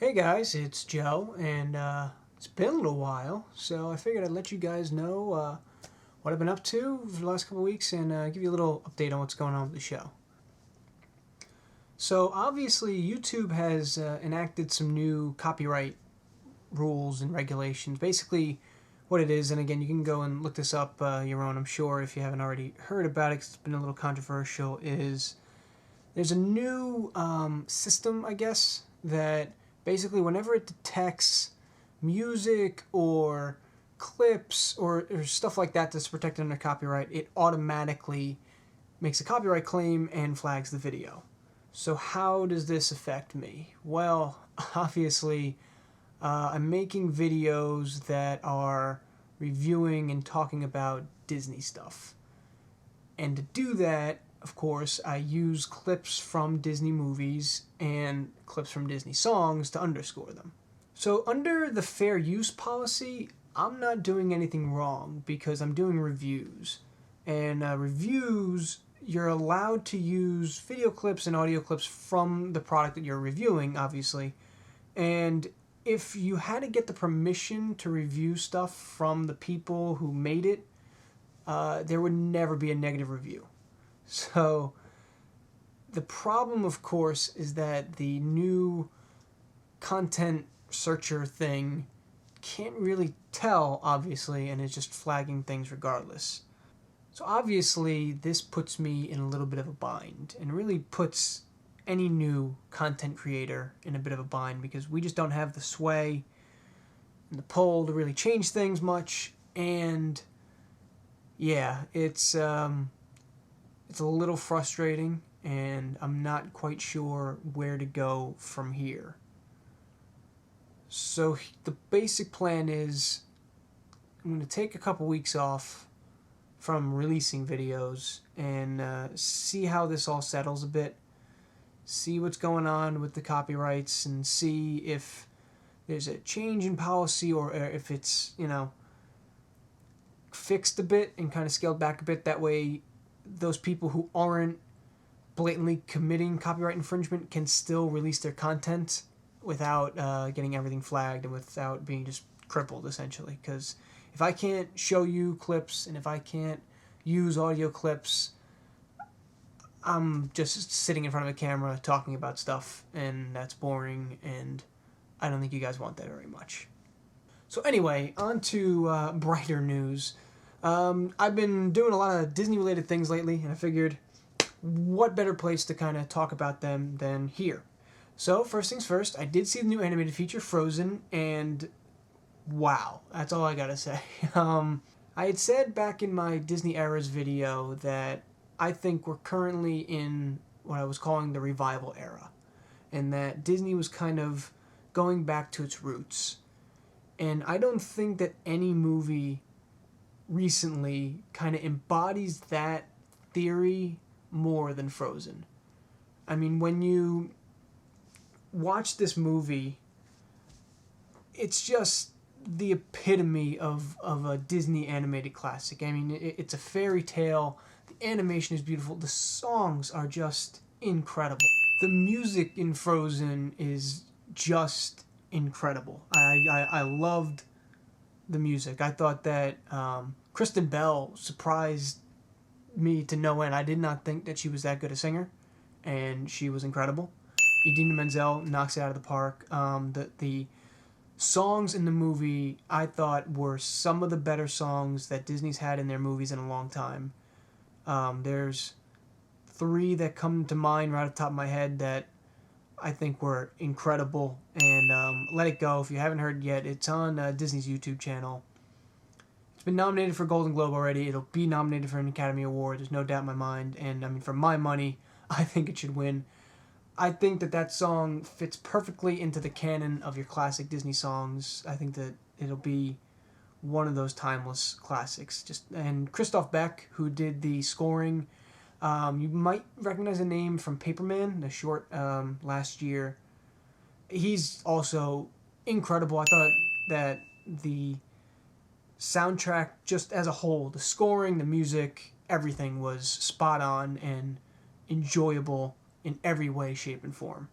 Hey guys, it's Joe, and it's been a little while, so I figured I'd let you guys know what I've been up to for the last couple of weeks and give you a little update on what's going on with the show. So, obviously, YouTube has enacted some new copyright rules and regulations. Basically, what it is, and again, you can go and look this up your own, I'm sure, if you haven't already heard about it, 'cause it's been a little controversial, is there's a new system, I guess, that basically whenever it detects music or clips or stuff like that that's protected under copyright, it automatically makes a copyright claim and flags the video. So how does this affect me? Well, obviously, I'm making videos that are reviewing and talking about Disney stuff. And to do that, of course, I use clips from Disney movies and clips from Disney songs to underscore them. So, under the fair use policy, I'm not doing anything wrong because I'm doing reviews. And reviews, you're allowed to use video clips and audio clips from the product that you're reviewing, obviously. And if you had to get the permission to review stuff from the people who made it, there would never be a negative review. So, the problem, of course, is that the new content searcher thing can't really tell, obviously, and it's just flagging things regardless. So, obviously, this puts me in a little bit of a bind and really puts any new content creator in a bit of a bind because we just don't have the sway and the pull to really change things much. And yeah, it's a little frustrating, and I'm not quite sure where to go from here. So the basic plan is I'm going to take a couple weeks off from releasing videos and see how this all settles a bit, see what's going on with the copyrights, and see if there's a change in policy or if it's, fixed a bit and kind of scaled back a bit. That way those people who aren't blatantly committing copyright infringement can still release their content without getting everything flagged and without being just crippled, essentially. Because if I can't show you clips and if I can't use audio clips, I'm just sitting in front of a camera talking about stuff, and that's boring, and I don't think you guys want that very much. So anyway, on to brighter news. I've been doing a lot of Disney-related things lately, and I figured what better place to kind of talk about them than here. So, first things first, I did see the new animated feature, Frozen, and wow, that's all I gotta say. I had said back in my Disney Eras video that I think we're currently in what I was calling the revival era, and that Disney was kind of going back to its roots. And I don't think that any movie recently kind of embodies that theory more than Frozen. I mean, when you watch this movie, it's just the epitome of a Disney animated classic. I mean, it's a fairy tale. The animation is beautiful. The songs are just incredible. The music in Frozen is just incredible. I loved the music. I thought that Kristen Bell surprised me to no end. I did not think that she was that good a singer, and she was incredible. Idina Menzel knocks it out of the park. The songs in the movie, I thought, were some of the better songs that Disney's had in their movies in a long time. There's three that come to mind right off the top of my head that I think were incredible. And Let It Go, if you haven't heard yet, it's on Disney's YouTube channel. It's been nominated for Golden Globe already. It'll be nominated for an Academy Award. There's no doubt in my mind. And, I mean, for my money, I think it should win. I think that song fits perfectly into the canon of your classic Disney songs. I think that it'll be one of those timeless classics. And Christoph Beck, who did the scoring, you might recognize the name from Paperman, the short last year. He's also incredible. I thought that the soundtrack, just as a whole, the scoring, the music, everything was spot on and enjoyable in every way, shape, and form.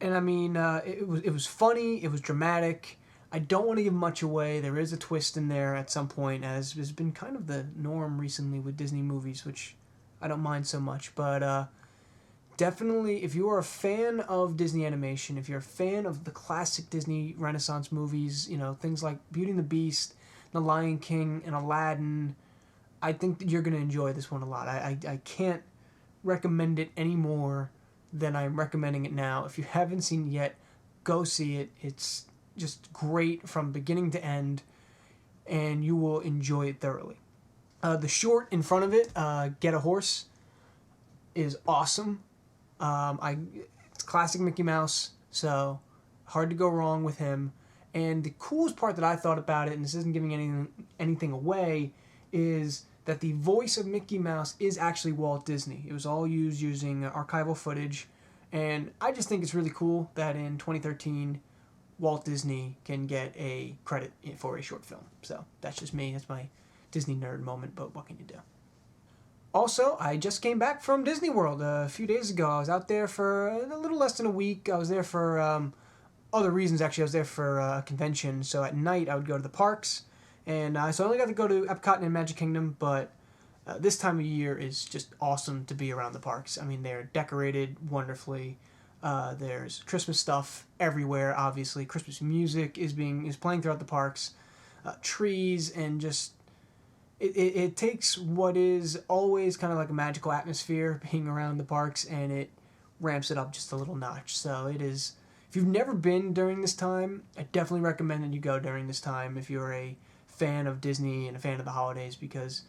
And I mean, it was funny. It was dramatic. I don't want to give much away. There is a twist in there at some point, as has been kind of the norm recently with Disney movies, which I don't mind so much. But definitely, if you are a fan of Disney animation, if you're a fan of the classic Disney Renaissance movies, things like Beauty and the Beast, The Lion King, and Aladdin, I think that you're going to enjoy this one a lot. I can't recommend it any more than I'm recommending it now. If you haven't seen it yet, go see it. It's just great from beginning to end, and you will enjoy it thoroughly. The short in front of it, Get a Horse, is awesome. It's classic Mickey Mouse, so hard to go wrong with him. And the coolest part that I thought about it, and this isn't giving anything away, is that the voice of Mickey Mouse is actually Walt Disney. It was all used using archival footage, and I just think it's really cool that in 2013, Walt Disney can get a credit for a short film. So that's just me. That's my Disney nerd moment, but what can you do? Also, I just came back from DisneyWorld a few days ago. I was out there for a little less than a week. I was there for other reasons, actually. I was there for a convention, so at night I would go to the parks. And so I only got to go to Epcot and Magic Kingdom, but this time of year is just awesome to be around the parks. I mean, they're decorated wonderfully. There's Christmas stuff everywhere, obviously. Christmas music is playing throughout the parks. Trees, and just it takes what is always kind of like a magical atmosphere being around the parks, and it ramps it up just a little notch. So it is, if you've never been during this time, I definitely recommend that you go during this time if you're a fan of Disney and a fan of the holidays, because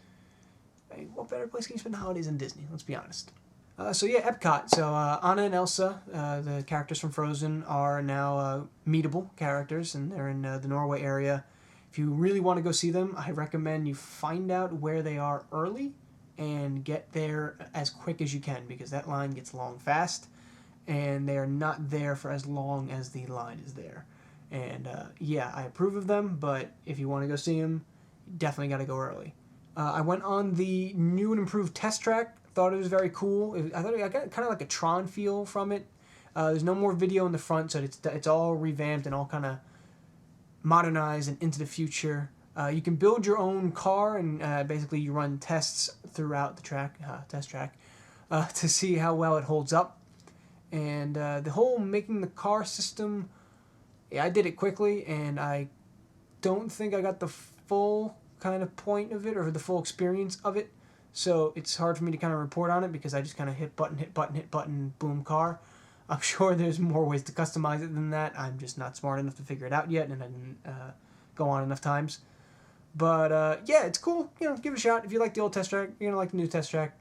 what better place can you spend the holidays than Disney? Let's be honest. So yeah, Epcot. So Anna and Elsa, the characters from Frozen, are now meetable characters, and they're in the Norway area. If you really want to go see them, I recommend you find out where they are early and get there as quick as you can, because that line gets long fast, and they are not there for as long as the line is there. And yeah, I approve of them, but if you want to go see them, you definitely got to go early. I went on the new and improved test track. Thought it was very cool. I thought I got kind of like a Tron feel from it. There's no more video in the front, so it's all revamped and all kind of modernized and into the future. You can build your own car, and basically you run tests throughout the test track, to see how well it holds up. And the whole making the car system, yeah, I did it quickly, and I don't think I got the full kind of point of it or the full experience of it. So it's hard for me to kind of report on it, because I just kind of hit button, boom, car. I'm sure there's more ways to customize it than that. I'm just not smart enough to figure it out yet, and I didn't go on enough times. But yeah, it's cool. Give it a shot. If you like the old test track, you're going to like the new test track.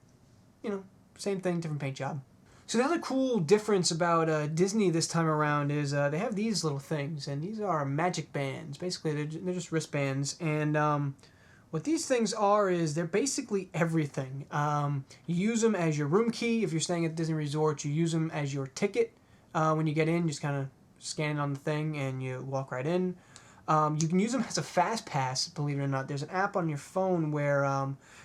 Same thing, different paint job. So the other cool difference about Disney this time around is they have these little things, and these are magic bands. Basically, they're just wristbands, and what these things are is they're basically everything. You use them as your room key if you're staying at Disney Resort. You use them as your ticket when you get in. Just kind of scan it on the thing and you walk right in. You can use them as a fast pass, believe it or not. There's an app on your phone where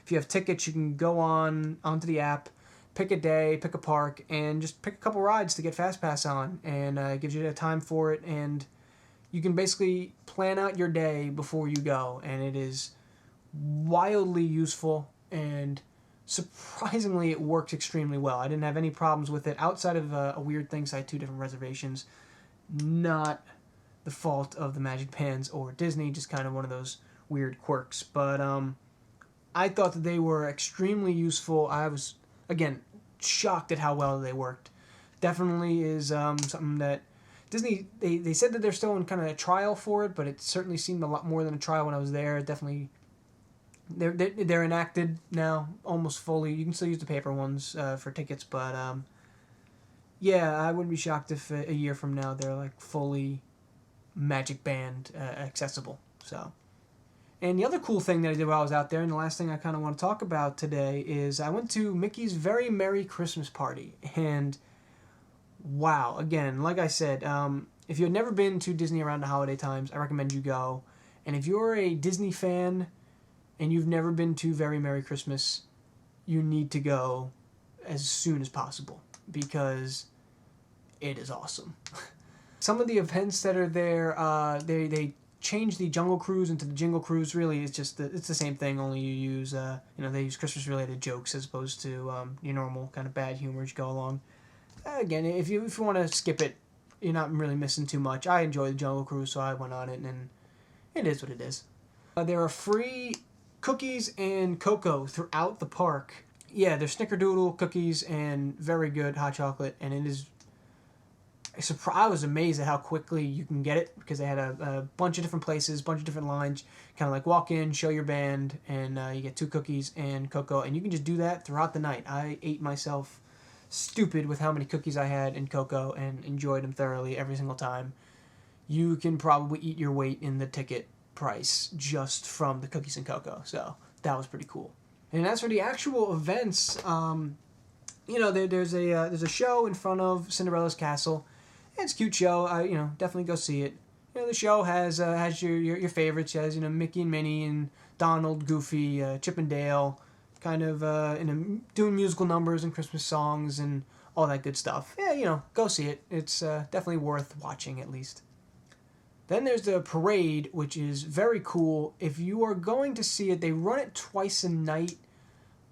if you have tickets, you can go onto the app, pick a day, pick a park, and just pick a couple rides to get fast pass on, and it gives you a time for it, and you can basically plan out your day before you go, and it is wildly useful, and surprisingly it works extremely well. I didn't have any problems with it outside of a weird thing, so I had 2 different reservations. Not the fault of the Magic Bands or Disney, just kind of one of those weird quirks. But I thought that they were extremely useful. I was, again, shocked at how well they worked. Definitely is something that Disney, they said that they're still in kind of a trial for it, but it certainly seemed a lot more than a trial when I was there. Definitely, they're enacted now almost fully. You can still use the paper ones for tickets, but yeah, I wouldn't be shocked if a year from now they're like fully Magic Band accessible. So, and the other cool thing that I did while I was out there, and the last thing I kind of want to talk about today, is I went to Mickey's Very Merry Christmas Party, and wow, again, like I said, if you've never been to Disney around the holiday times, I recommend you go. And if you're a Disney fan and you've never been to Very Merry Christmas, you need to go as soon as possible, because it is awesome. Some of the events that are there, they change the Jungle Cruise into the Jingle Cruise. Really, it's the same thing. Only you use they use Christmas related jokes as opposed to your normal kind of bad humor as you go along. Again, if you want to skip it, you're not really missing too much. I enjoy the Jungle Cruise, so I went on it, and it is what it is. There are free cookies and cocoa throughout the park. Yeah, there's snickerdoodle cookies and very good hot chocolate, and it is. I was amazed at how quickly you can get it because they had a bunch of different places, bunch of different lines. Kind of like walk in, show your band, and you get 2 cookies and cocoa, and you can just do that throughout the night. I ate myself stupid with how many cookies I had and cocoa and enjoyed them thoroughly every single time. You can probably eat your weight in the ticket price just from the cookies and cocoa, so that was pretty cool. And as for the actual events, there's a show in front of Cinderella's castle. It's a cute show. Definitely go see it. The show has your favorites. It has Mickey and Minnie and Donald, Goofy, Chip and Dale, kind of doing musical numbers and Christmas songs and all that good stuff. Yeah, go see it. It's definitely worth watching at least. Then there's the parade, which is very cool. If you are going to see it, they run it twice a night.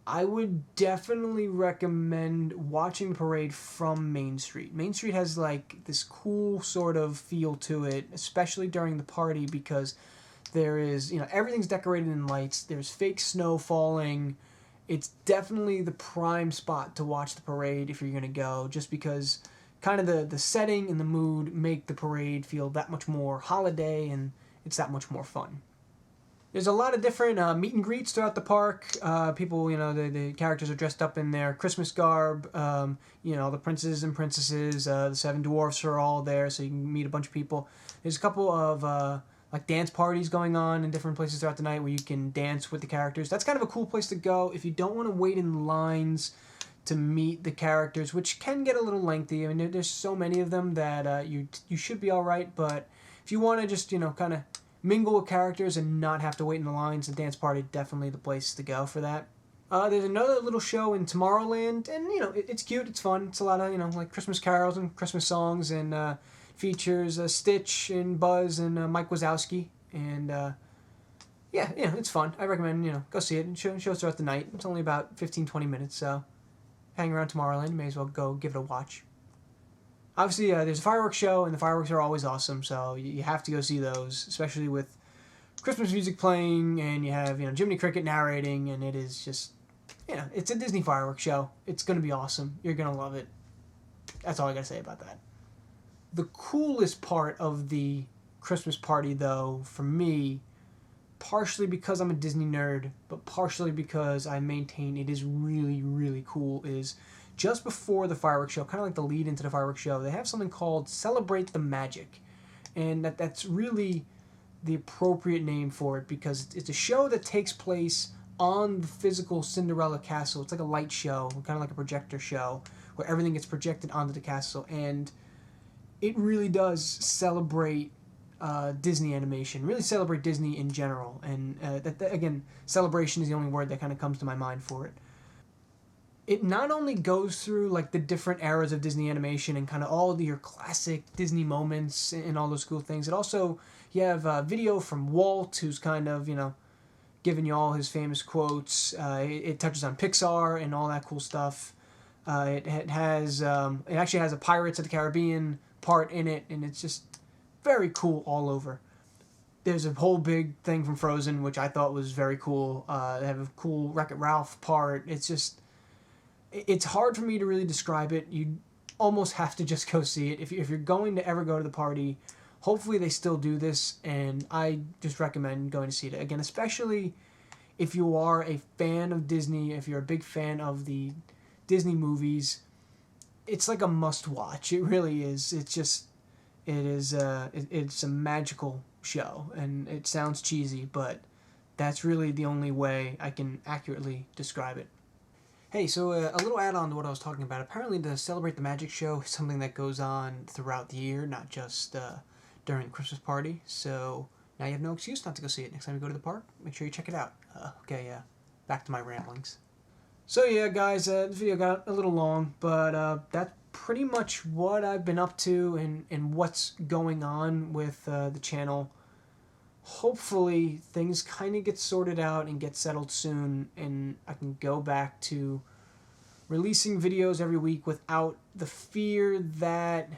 I would definitely recommend watching the parade from Main Street. Main Street has like this cool sort of feel to it, especially during the party because there is, everything's decorated in lights. There's fake snow falling. It's definitely the prime spot to watch the parade if you're going to go, just because kind of the setting and the mood make the parade feel that much more holiday and it's that much more fun. There's a lot of different meet and greets throughout the park. People, the characters are dressed up in their Christmas garb. The princes and princesses, the 7 dwarfs are all there, so you can meet a bunch of people. There's a couple of dance parties going on in different places throughout the night where you can dance with the characters. That's kind of a cool place to go if you don't want to wait in lines to meet the characters, which can get a little lengthy. I mean, there's so many of them that you should be all right, but if you want to just, kind of mingle with characters and not have to wait in the lines, the dance party definitely the place to go for that. There's another little show in Tomorrowland, and it's cute, it's fun. It's a lot of like Christmas carols and Christmas songs, and features Stitch and Buzz and Mike Wazowski, and it's fun. I recommend go see it. And shows throughout the night. It's only about 15-20 minutes, so hang around Tomorrowland. You may as well go give it a watch. Obviously, there's a fireworks show, and the fireworks are always awesome, so you have to go see those, especially with Christmas music playing, and you have, Jiminy Cricket narrating, and it is just, it's a Disney fireworks show. It's going to be awesome. You're going to love it. That's all I got to say about that. The coolest part of the Christmas party, though, for me, partially because I'm a Disney nerd, but partially because I maintain it is really, really cool, is just before the fireworks show, kind of like the lead into the fireworks show, they have something called Celebrate the Magic. And that's really the appropriate name for it because it's a show that takes place on the physical Cinderella castle. It's like a light show, kind of like a projector show, where everything gets projected onto the castle. And it really does celebrate Disney animation, really celebrate Disney in general. And again, celebration is the only word that kind of comes to my mind for it. It not only goes through like the different eras of Disney animation and kind of all of your classic Disney moments and all those cool things. It also, you have video from Walt, who's kind of, giving you all his famous quotes. It touches on Pixar and all that cool stuff. It actually has a Pirates of the Caribbean part in it, and it's just very cool all over. There's a whole big thing from Frozen, which I thought was very cool. They have a cool Wreck-It Ralph part. It's hard for me to really describe it. You almost have to just go see it. If you're going to ever go to the party, hopefully they still do this, and I just recommend going to see it. Again, especially if you are a fan of Disney, if you're a big fan of the Disney movies, it's like a must-watch. It really is. It's a magical show, and it sounds cheesy, but that's really the only way I can accurately describe it. Hey, so a little add-on to what I was talking about. Apparently the Celebrate the Magic show is something that goes on throughout the year, not just during the Christmas party. So now you have no excuse not to go see it. Next time you go to the park, make sure you check it out. Back to my ramblings. So yeah, guys, the video got a little long, but that's pretty much what I've been up to and what's going on with the channel. Hopefully things kind of get sorted out and get settled soon, and I can go back to releasing videos every week without the fear that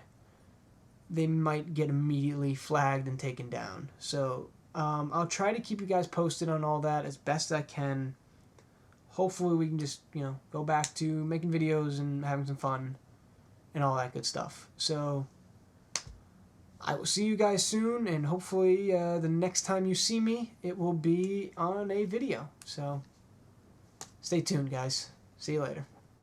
they might get immediately flagged and taken down. So I'll try to keep you guys posted on all that as best I can. Hopefully we can just, go back to making videos and having some fun and all that good stuff. So I will see you guys soon, and hopefully the next time you see me, it will be on a video. So stay tuned, guys. See you later.